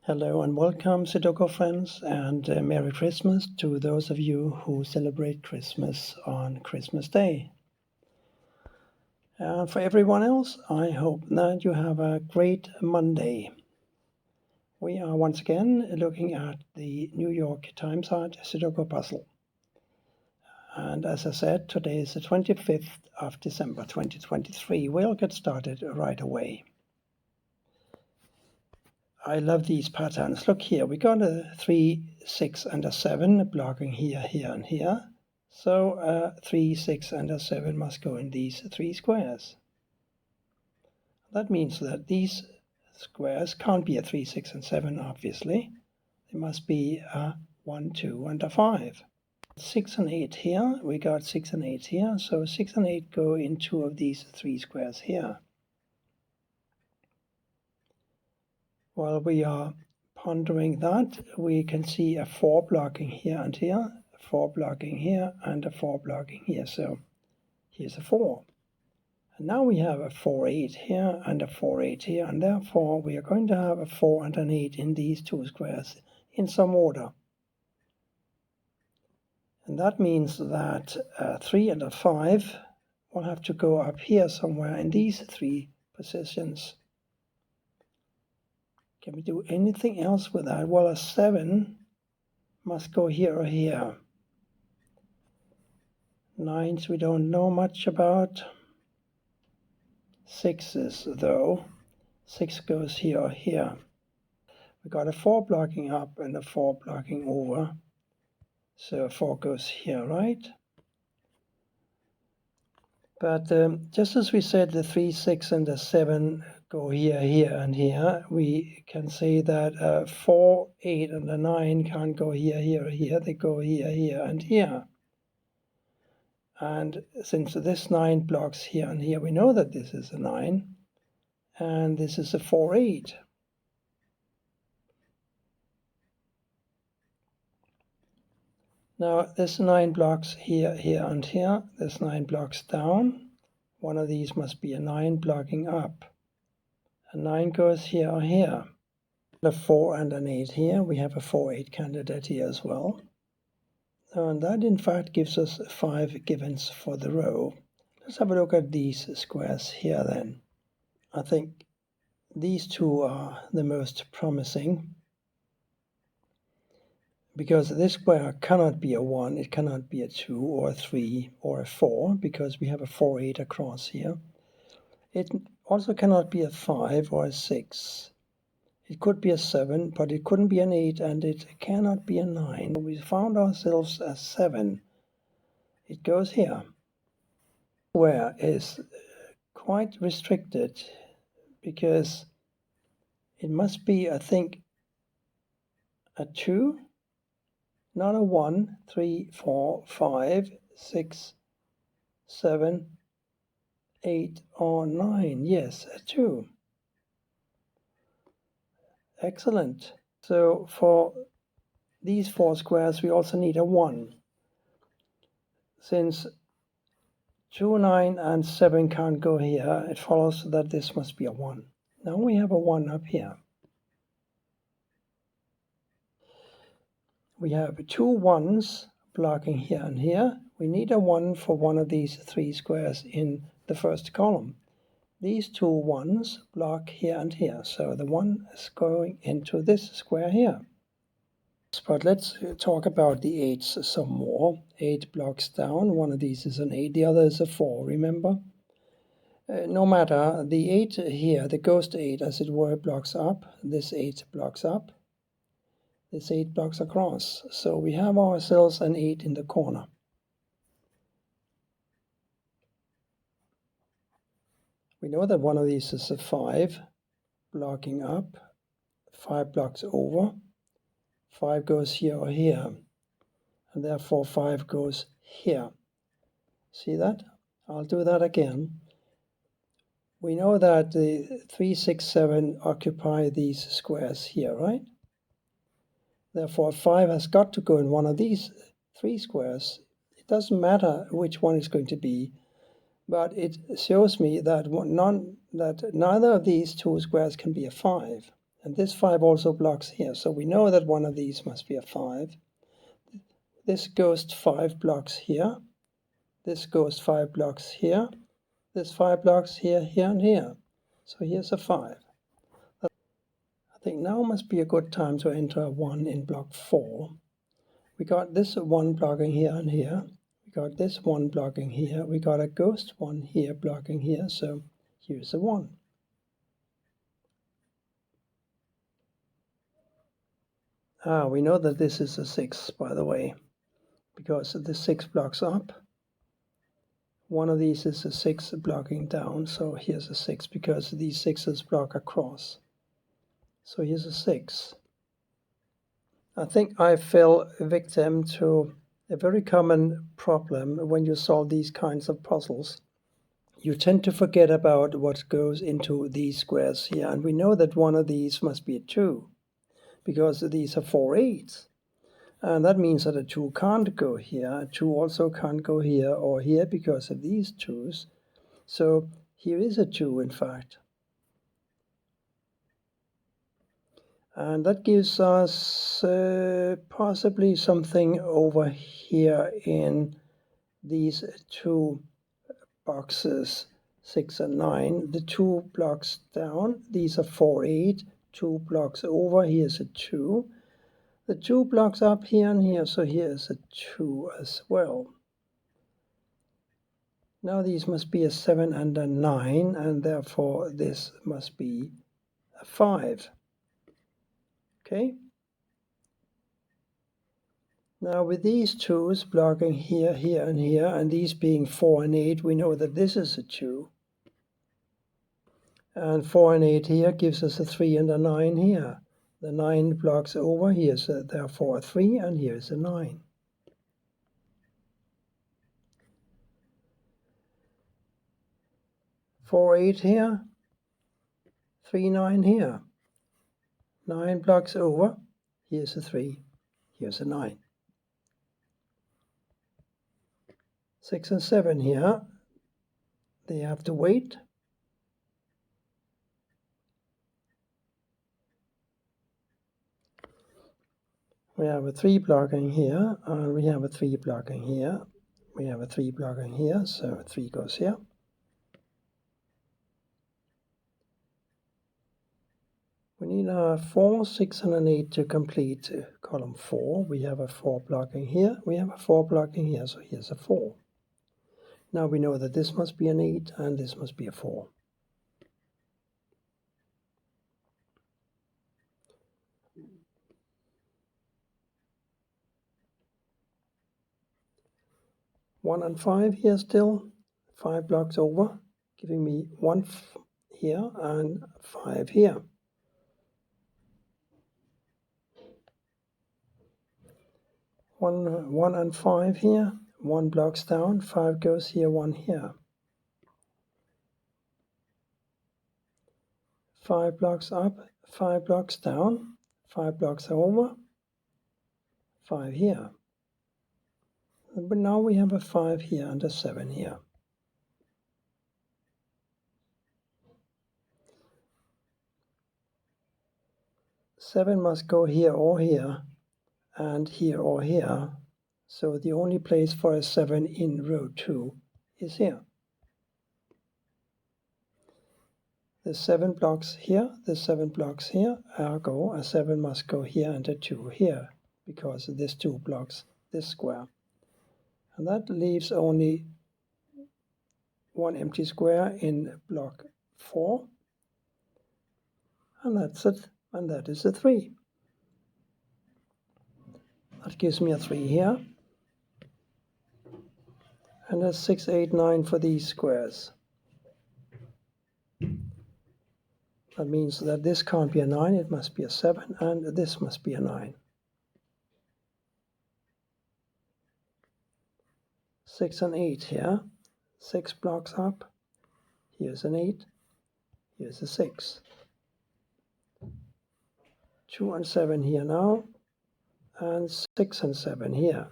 Hello and welcome, Sudoku friends, and Merry Christmas to those of you who celebrate Christmas on Christmas Day. And for everyone else, I hope that you have a great Monday. We are once again looking at the New York Times Art Sudoku puzzle. And as I said, today is the 25th of December 2023. We'll get started right away. I love these patterns. Look here, we got a 3, 6, and a 7 blocking here, here, and here. So a 3, 6, and a 7 must go in these three squares. That means that these squares can't be a 3, 6, and 7, obviously. They must be a 1, 2, and a 5. 6 and 8 here, we got 6 and 8 here, so 6 and 8 go in two of these three squares here. While we are pondering that, we can see a 4 blocking here and here, 4 blocking here, and a 4 blocking here. So here's a 4. And now we have a 4, 8 here and a 4, 8 here, and therefore we are going to have a 4 and an 8 in these two squares in some order. And that means that a 3 and a 5 will have to go up here somewhere in these three positions. Can we do anything else with that? Well, a 7 must go here or here. 9s we don't know much about. 6s though. 6 goes here or here. We got a 4 blocking up and a 4 blocking over. So 4 goes here, right? But just as we said the 3, 6, and the 7 go here, here, and here, we can say that a 4, 8, and a 9 can't go here, here, or here. They go here, here, and here. And since this 9 blocks here and here, we know that this is a 9, and this is a 4, 8. Now this 9 blocks here, here, and here. This 9 blocks down. One of these must be a 9 blocking up. A 9 goes here or here. A 4 and an 8 here. We have a 4, 8 candidate here as well. And that in fact gives us 5 givens for the row. Let's have a look at these squares here then. I think these two are the most promising, because this square cannot be a 1, it cannot be a 2 or a 3 or a 4, because we have a 4, 8 across here. It also cannot be a 5 or a 6. It could be a 7, but it couldn't be an 8, and it cannot be a 9. We found ourselves a 7. It goes here. Square is quite restricted, because it must be, I think, a 2, not a 1, 3, 4, 5, 6, 7, 8, or 9. Yes, a 2. Excellent. So for these 4 squares, we also need a 1. Since 2, 9, and 7 can't go here, it follows that this must be a 1. Now we have a 1 up here. We have 2 1s blocking here and here. We need a 1 for one of these 3 squares in the first column. These 2 1s block here and here, so the 1 is going into this square here. But let's talk about the 8s some more. 8 blocks down, one of these is an 8, the other is a 4, remember? No matter, the 8 here, the ghost 8 as it were, blocks up. This 8 blocks up. This 8 blocks across. So we have ourselves an 8 in the corner. We know that one of these is a 5 blocking up, 5 blocks over. 5 goes here or here, and therefore 5 goes here. See that? I'll do that again. We know that the 3, 6, 7 occupy these squares here, right? Therefore 5 has got to go in one of these 3 squares. It doesn't matter which one it's going to be, but it shows me that neither of these 2 squares can be a 5. And this 5 also blocks here, so we know that one of these must be a 5. This ghost 5 blocks here. This ghost 5 blocks here. This 5 blocks here, here, and here. So here's a 5. I think now must be a good time to enter a 1 in block 4. We got this 1 blocking here and here. We got this 1 blocking here. We got a ghost 1 here blocking here, so here's a 1. We know that this is a 6, by the way, because the 6 blocks up. One of these is a 6 blocking down, so here's a 6 because these 6s block across. So here's a 6. I think I fell victim to a very common problem when you solve these kinds of puzzles. You tend to forget about what goes into these squares here, and we know that one of these must be a 2, because these are 4 8s. And that means that a 2 can't go here. A 2 also can't go here or here because of these 2s. So here is a 2, in fact. And that gives us possibly something over here in these 2 boxes, 6 and 9. The 2 blocks down, these are 4 8. 2 blocks over, here's a 2. The 2 blocks up here and here, so here's a 2 as well. Now these must be a 7 and a 9, and therefore this must be a 5. Okay? Now with these 2s blocking here, here, and here, and these being 4 and 8, we know that this is a 2. And 4 and 8 here gives us a 3 and a 9 here. The 9 blocks over, here's therefore a 3, and here's a 9. Four 8 here, 3 9 here. 9 blocks over, here's a 3, here's a 9. 6 and 7 here, they have to wait. We have a 3 blocking here, and we have a 3 blocking here. We have a 3 blocking here, so 3 goes here. We need a 4, 6, and an 8 to complete column 4. We have a 4 blocking here. We have a 4 blocking here, so here's a 4. Now we know that this must be an 8, and this must be a 4. One and 5 here still, 5 blocks over, giving me 1 here and 5 here. 1 and 5 here, 1 blocks down, 5 goes here, 1 here. 5 blocks up, 5 blocks down, 5 blocks over, 5 here. But now we have a 5 here and a 7 here. Seven must go here or here, and here or here. So the only place for a 7 in row 2 is here. The 7 blocks here, the 7 blocks here, ergo a 7 must go here and a 2 here, because this 2 blocks this square. And that leaves only 1 empty square in block 4. And that's it, and that is a 3. That gives me a 3 here. And a 6, 8, 9 for these squares. That means that this can't be a 9, it must be a 7, and this must be a 9. 6 and 8 here. 6 blocks up. Here's an 8. Here's a 6. 2 and 7 here now. And 6 and 7 here.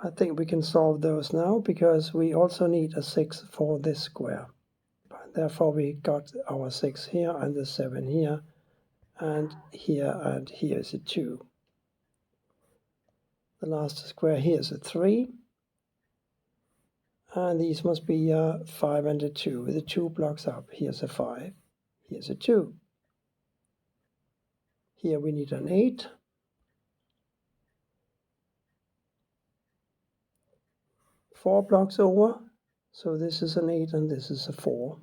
I think we can solve those now because we also need a 6 for this square. Therefore we got our 6 here and the 7 here. and here is a 2. The last square here is a 3. And these must be a 5 and a 2. The 2 blocks up. Here's a 5. Here's a 2. Here we need an 8. 4 blocks over. So this is an 8 and this is a 4.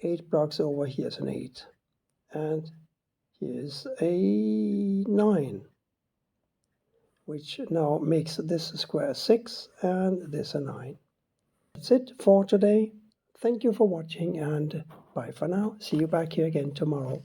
8 blocks over, here's an 8. And here's a 9, which now makes this square 6 and this a 9. That's it for today. Thank you for watching and bye for now. See you back here again tomorrow.